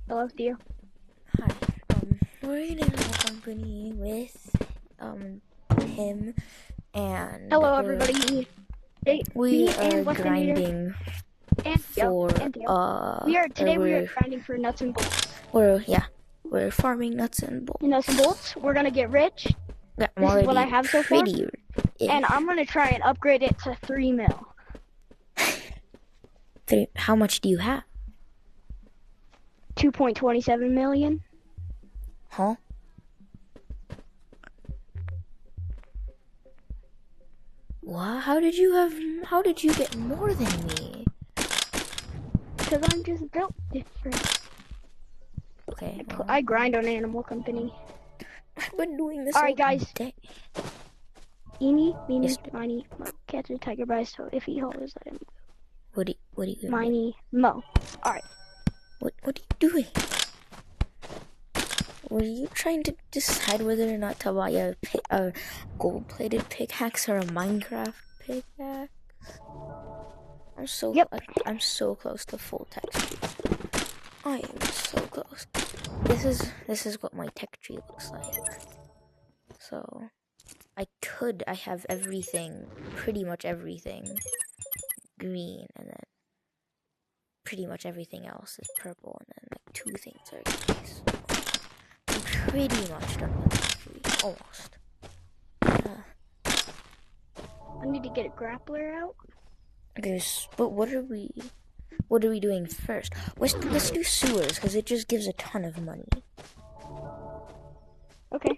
Hello, dear. Hi. We're in a company with him, and Hello, everybody. we are what's the name? grinding And for we are grinding for nuts and bolts. we're farming nuts and bolts. Nuts and bolts. We're gonna get rich. Yeah, This is what I have so far. Yeah. And I'm gonna try and upgrade it to 3 mil. How much do you have? 2.27 million. Huh? What? How did you get more than me? Because I'm just built different. Okay. Well, I grind on Animal Company. I've been doing this all guys. day. Eeny, meeny, miny, mo. Catch a tiger by his toe. If he hollers, let him go. What are you doing? Miny, mo. Alright. What are you doing? Were you trying to decide whether or not to buy a gold-plated pickaxe or a Minecraft pickaxe? I'm so close to full tech tree. I am so close. This is what my tech tree looks like. So I have everything, pretty much everything green, and then pretty much everything else is purple, and then like 2 things are green. So I'm pretty much done with the tree, almost. I need to get a grappler out. Okay, but what are we doing first? Let's do sewers, because it just gives a ton of money. Okay.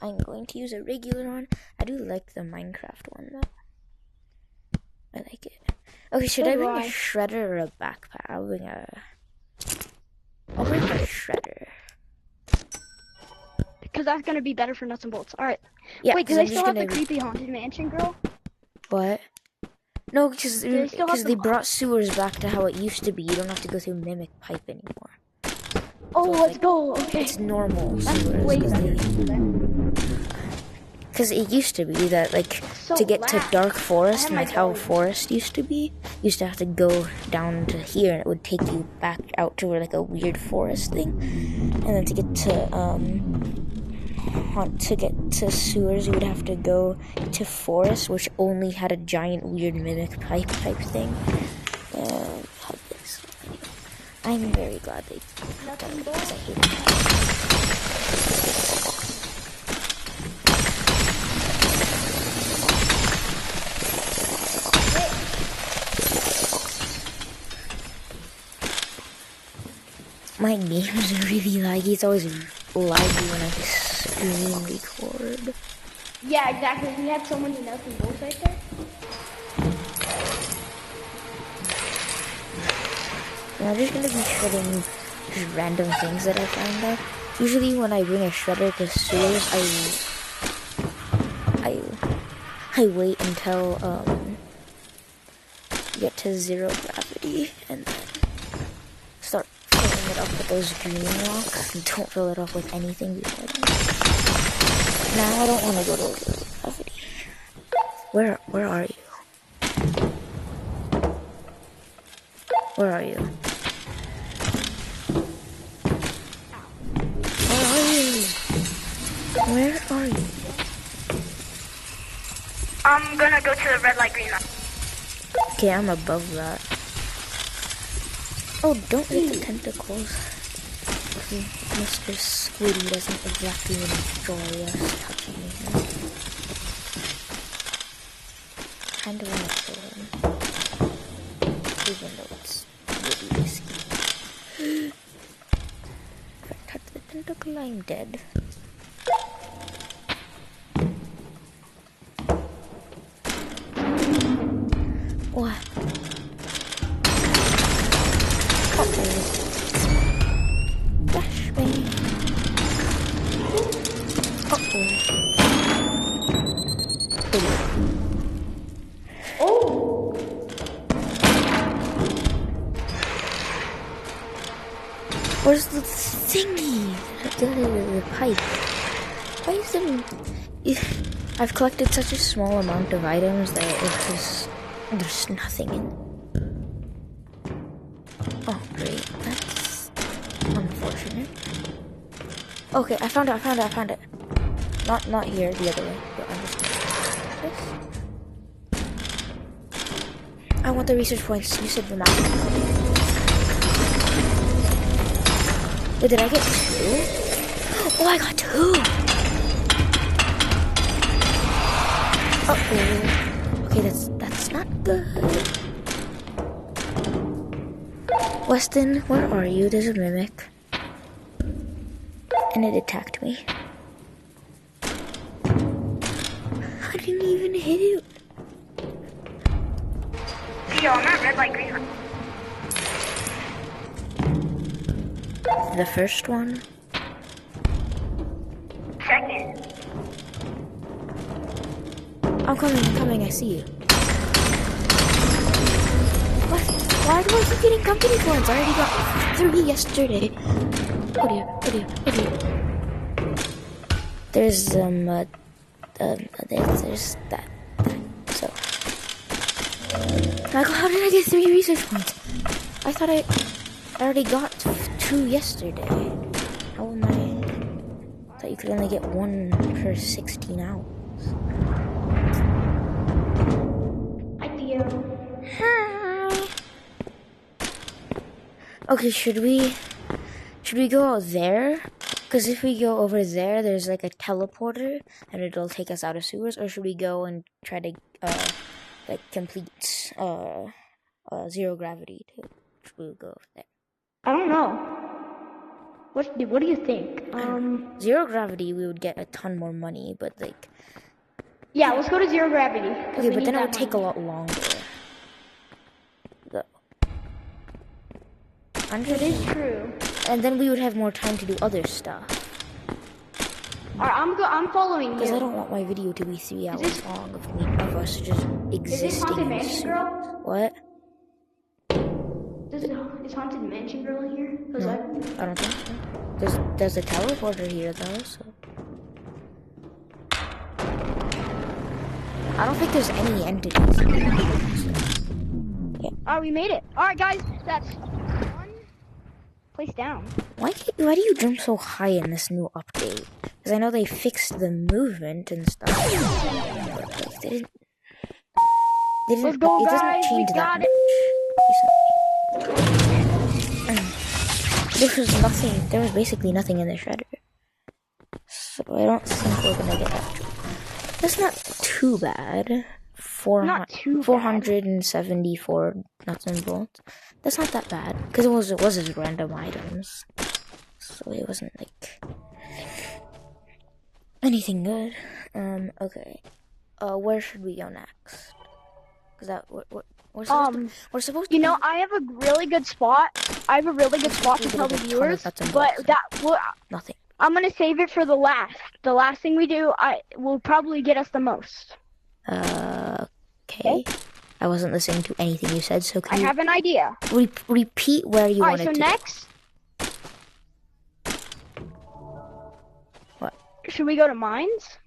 I'm going to use a regular one. I do like the Minecraft one, though. I like it. Okay, should I bring a shredder or a backpack? I'll bring a shredder. Because that's going to be better for nuts and bolts. Alright. Yeah, wait, do they still have the creepy haunted mansion, girl? What? No, because they brought sewers back to how it used to be. You don't have to go through Mimic Pipe anymore. Oh, so let's go. Okay. It's normal sewers. Because it used to be that, like, to get to Dark Forest, and like how Forest used to be, you used to have to go down to here, and it would take you back out to where, like, a weird forest thing. And then to get to sewers, you would have to go to Forest, which only had a giant weird Mimic Pipe type thing. I'm very glad they done it because I hate it. My games are really laggy. It's always laggy when I screen record. Yeah, exactly. We have so many nuts and bolts right there. I'm just gonna be shredding just random things that I find out. Usually when I bring a shredder to sewers, I wait until get to 0 gravity and then start filling it up with those green rocks, and don't fill it up with anything before then. Now I don't want to go to 0 gravity. Where are you? Where are you? Where are you? I'm gonna go to the red light, green light. Okay, I'm above that. Oh, don't hit the tentacles. Mr. Squiddy doesn't exactly enjoy us touching him. Kinda wanna kill him. Even though it's really risky. If I touch the tentacle, I'm dead. What? Uh-oh. Dash me. Uh-oh. Oh! Where's the thingy? The pipe. Why is it... I've collected such a small amount of items that it's just... There's nothing in... Oh. Okay, I found it. Not here, the other way. But I'm just this. I want the research points. You said the map. Wait, did I get 2? Oh, I got 2! Uh-oh. Okay, that's not good. Weston, where are you? There's a mimic. And it attacked me. I didn't even hit it. Yo, I'm at red light, green light. The first one. Second. I'm coming, I see you. What? Why do I keep getting company points? I already got 3 yesterday. Oh dear. There's there's that. So, Michael, how did I get 3 research points? I thought I already got 2 yesterday. How am I? I thought you could only get 1 per 16 hours. Hi, Theo. Hi. Okay, should we go out there? Because if we go over there, there's like a teleporter, and it'll take us out of sewers. Or should we go and try to like complete zero gravity too? Should we go over there? I don't know. What do you think? Zero gravity, we would get a ton more money, but like. Yeah, let's go to zero gravity. Okay, but then it would take a lot longer. Though. That is true. And then we would have more time to do other stuff. Alright, I'm following you. Because I don't want my video to be 3 hours long of us just existing. Is this Haunted Mansion Girl? What? Is Haunted Mansion Girl in here? No, I don't think so. There's a teleporter here though, so. I don't think there's any entities in here. So. Yeah. Alright, we made it. Alright guys, that's 1 place down. Why do you jump so high in this new update? Because I know they fixed the movement and stuff. But like, they didn't. Let's go, it doesn't guys. change We that got it. There was basically nothing in the shredder. So I don't think we're gonna get that. That's not too bad. Not too bad. 474 nuts and bolts. That's not that bad. Because it was just random items. So it wasn't like anything good. Okay. Where should we go next? Because that we're supposed to. You know, I have a really good spot. I have a really good spot to tell the viewers, but nothing. I'm gonna save it for the last. The last thing we do, will probably get us the most. Okay. I wasn't listening to anything you said, so can I have an idea. Repeat where you wanted to. Alright, so next. What? Should we go to mines?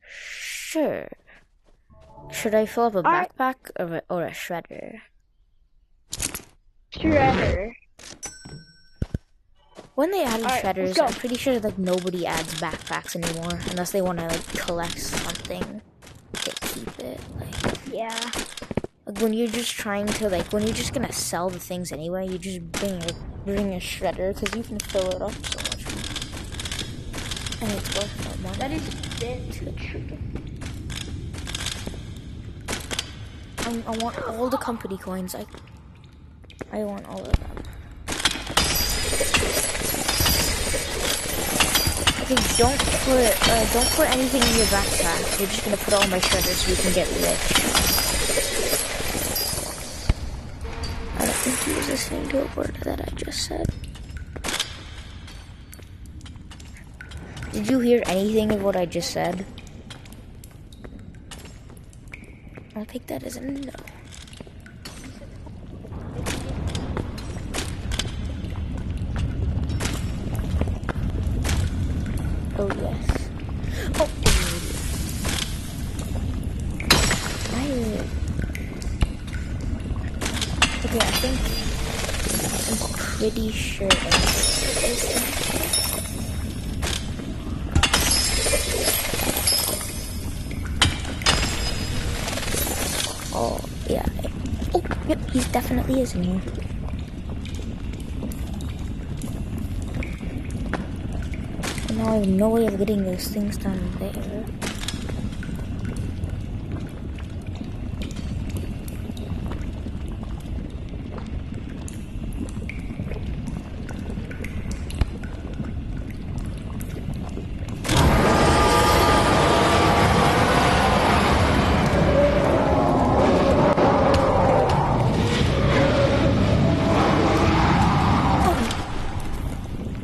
Sure. Should I fill up a backpack or a shredder? Shredder. When they added shredders, I'm pretty sure like nobody adds backpacks anymore unless they want to like collect something to keep it. Like yeah. Like when you're just trying to when you're just gonna sell the things anyway, you just bring a shredder because you can fill it up so much more. And it's worth that money. That is too tricky. I want all the company coins. I want all of them. Okay, don't put anything in your backpack. We're just gonna put all my shredders so we can get rich. I don't think he was listening to a word that I just said. Did you hear anything of what I just said? I'll take that as a no. Oh yes. Oh. Okay, I think I'm pretty sure. Yep, he definitely is in here. And now I have no way of getting those things down there.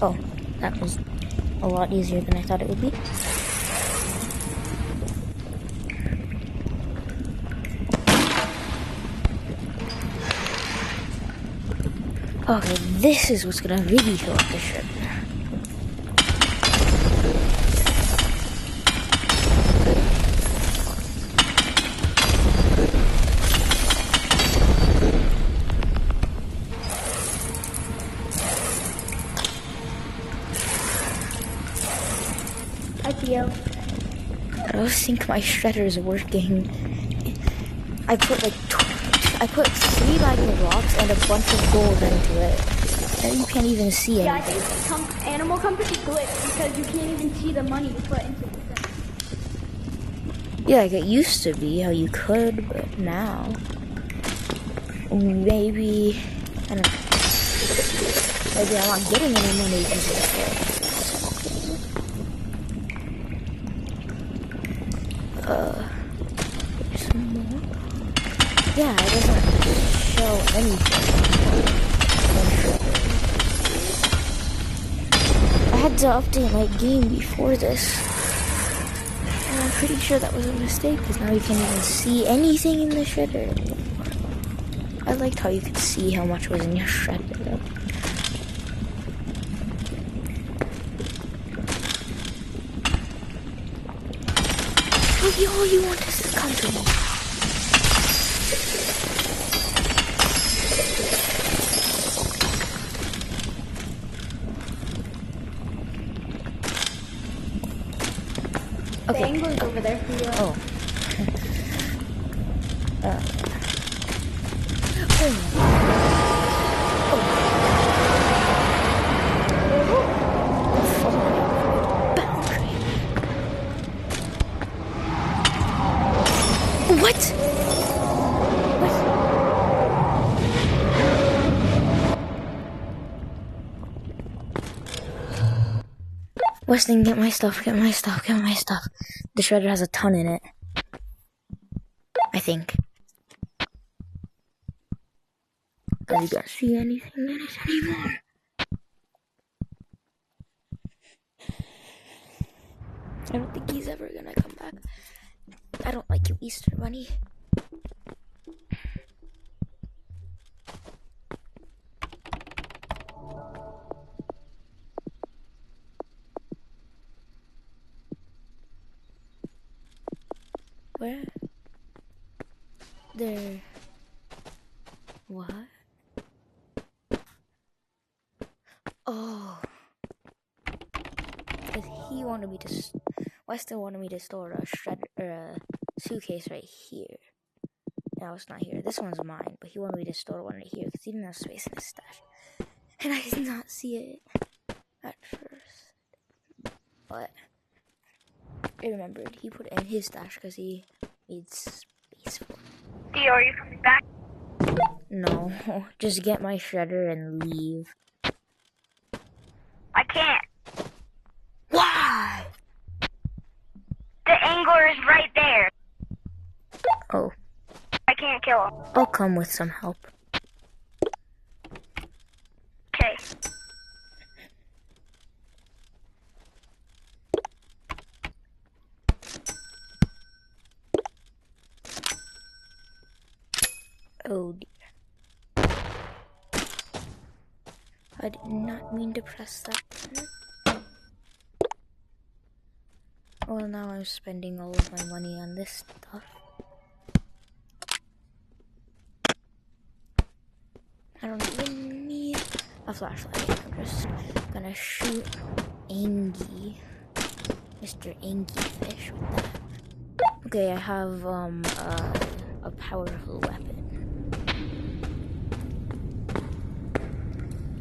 Oh, that was a lot easier than I thought it would be. Okay, this is what's gonna really fill up the ship. Hi, Theo. I don't think my shredder's working. I put like I put 3 magnet rocks and a bunch of gold into it. And you can't even see Yeah, I anything. think Animal Company glitched because you can't even see the money you put into it. Yeah, like it used to be how you could, but now maybe I don't know. Maybe I'm not getting any money because of it. Some more. Yeah, it doesn't show anything. I had to update my game before this. And I'm pretty sure that was a mistake because now you can't even see anything in the shredder anymore. I liked how you could see how much was in your shredder though. All you want is the company. The angler's over there for you. Oh. What? Weston, get my stuff, get my stuff, get my stuff. The shredder has a ton in it. I think. Are you gonna see anything in it anymore? I don't think he's ever gonna come back. I don't like you, Easter Bunny. Where? There. What? Oh. Because he wanted me to. Weston wanted me to store a shredder or a suitcase right here. Now it's not here. This one's mine, but he wanted me to store one right here because he didn't have space in his stash. And I did not see it at first. But I remembered he put it in his stash because he needs space for it. Theo, are you coming back? No, just get my shredder and leave. I can't. Why? The angler is right there. Oh, I can't kill him. I'll come with some help. Okay. Oh dear. I did not mean to press that button. Well, now I'm spending all of my money on this stuff. I don't even need a flashlight. I'm just gonna shoot Angie. Mr. Angie Fish with that. Okay, I have a powerful weapon.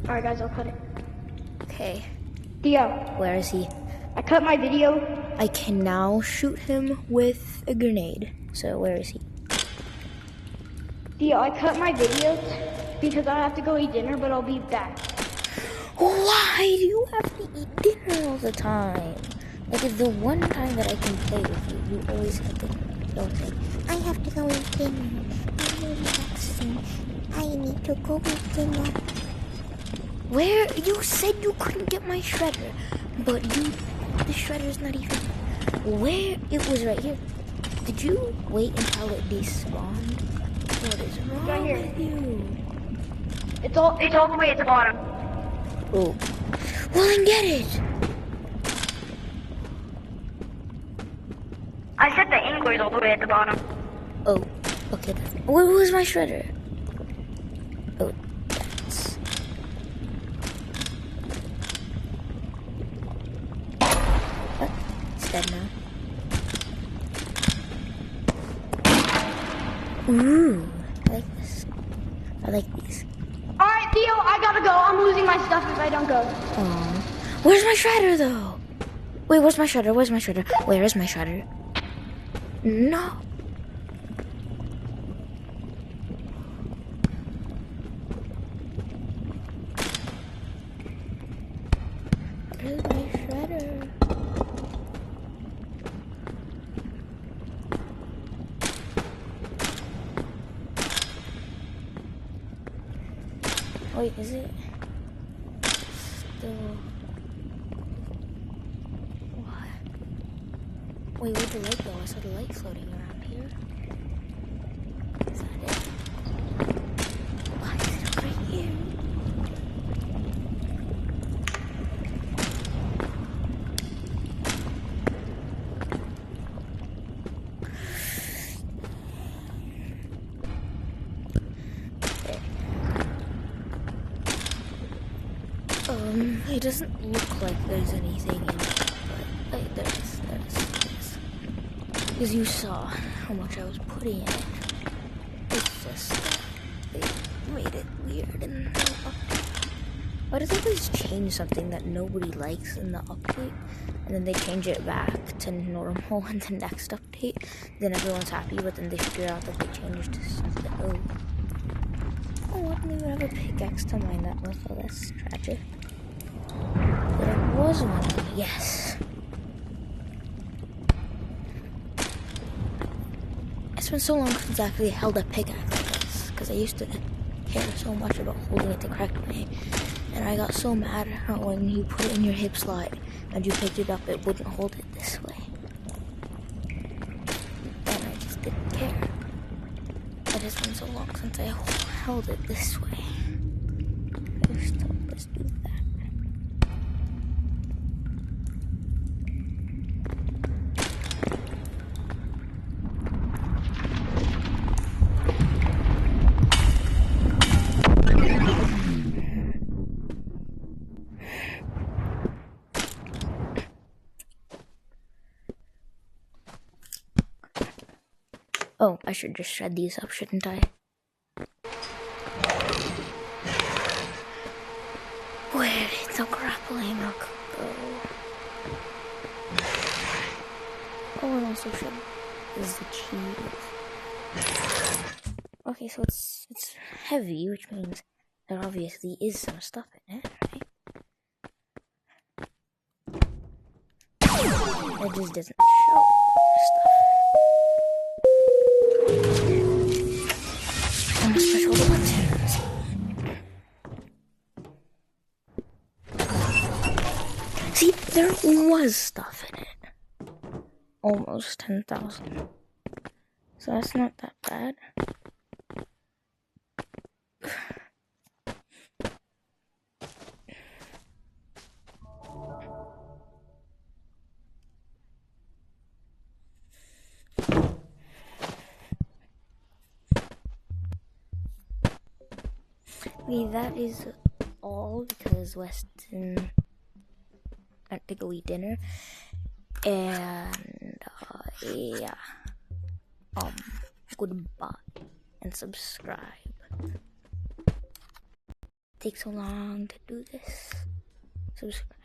Alright guys, I'll cut it. Okay. Theo, Where is he? I cut my video. I can now shoot him with a grenade. So where is he? Theo, I cut my videos because I have to go eat dinner, but I'll be back. Why do you have to eat dinner all the time? Like, if the one time that I can play with you, you always have to go say, I have to go eat dinner. I'm relaxing. I need to go eat dinner. Where? You said you couldn't get my shredder, but the shredder's not even... Where? It was right here. Did you wait until it despawned? What is wrong Right here. with you? It's all the way at the bottom. Oh. Well, then get it! I set the anglers all the way at the bottom. Oh, okay. Where was my shredder? Oh, that's... What? It's dead now. Ooh, I like this. I like these. Alright, Theo, I gotta go. I'm losing my stuff if I don't go. Oh, where's my shredder though? Wait, where's my shredder? Where's my shredder? Where is my shredder? No. Where's my shredder? Wait, is it still... What? Wait, where'd the light go? I saw the light floating around here. Is that it? Why is it over here? It doesn't look like there's anything in it, but there is. Because you saw how much I was putting in it. It's just that they made it weird in the update. Why do they always change something that nobody likes in the update, and then they change it back to normal in the next update? Then everyone's happy, but then they figure out that they changed something. Oh, I didn't even have a pickaxe to mine that with. Oh, that's tragic. There was one. Yes. It's been so long since I actually held a pickaxe like this, because I used to care so much about holding it the correct way. And I got so mad when you put it in your hip slot and you picked it up, it wouldn't hold it this way. And I just didn't care. It has been so long since I held it this way. Let's do that. Oh, I should just shred these up, shouldn't I? Where did the grappling hook go? Oh, and also shred is the cheese. Okay, so it's heavy, which means there obviously is some stuff in it, right? It just doesn't show stuff. I must push all the buttons. See, there was stuff in it. Almost 10,000. So that's not that bad. Okay, that is all because Weston went to go eat dinner. And yeah. Goodbye and subscribe. take so long to do this? Subscribe.